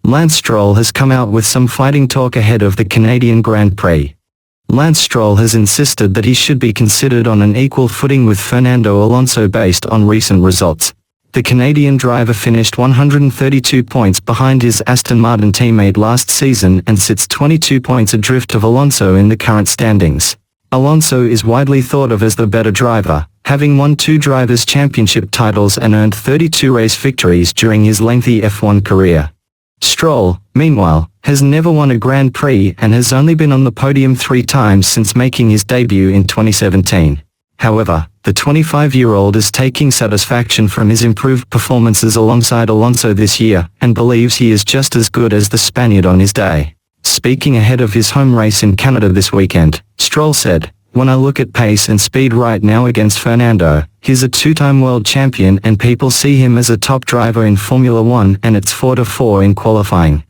Lance Stroll has come out with some fighting talk ahead of the Canadian Grand Prix. Lance Stroll has insisted that he should be considered on an equal footing with Fernando Alonso based on recent results. The Canadian driver finished 132 points behind his Aston Martin teammate last season and sits 22 points adrift of Alonso in the current standings. Alonso is widely thought of as the better driver, having won 2 Drivers' Championship titles and earned 32 race victories during his lengthy F1 career. Stroll, meanwhile, has never won a Grand Prix and has only been on the podium 3 times since making his debut in 2017. However, the 25-year-old is taking satisfaction from his improved performances alongside Alonso this year and believes he is just as good as the Spaniard on his day. Speaking ahead of his home race in Canada this weekend, Stroll said, "When I look at pace and speed right now against Fernando, he's a 2-time world champion and people see him as a top driver in Formula 1 and it's 4-4 in qualifying.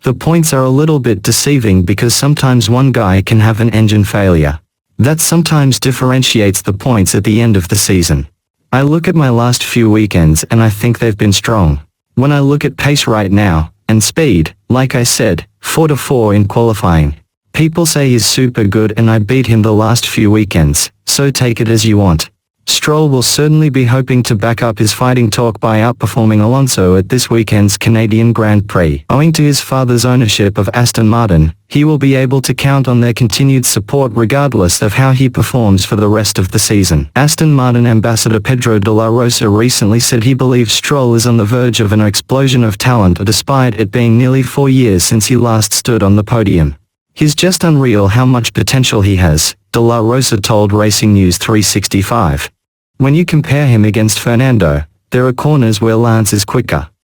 The points are a little bit deceiving because sometimes one guy can have an engine failure. That sometimes differentiates the points at the end of the season. I look at my last few weekends and I think they've been strong. When I look at pace right now, and speed, like I said, 4-4 in qualifying. People say he's super good and I beat him the last few weekends, so take it as you want." Stroll will certainly be hoping to back up his fighting talk by outperforming Alonso at this weekend's Canadian Grand Prix. Owing to his father's ownership of Aston Martin, he will be able to count on their continued support regardless of how he performs for the rest of the season. Aston Martin ambassador Pedro de la Rosa recently said he believes Stroll is on the verge of an explosion of talent despite it being nearly 4 years since he last stood on the podium. "He's just unreal how much potential he has," De La Rosa told Racing News 365. "When you compare him against Fernando, there are corners where Lance is quicker.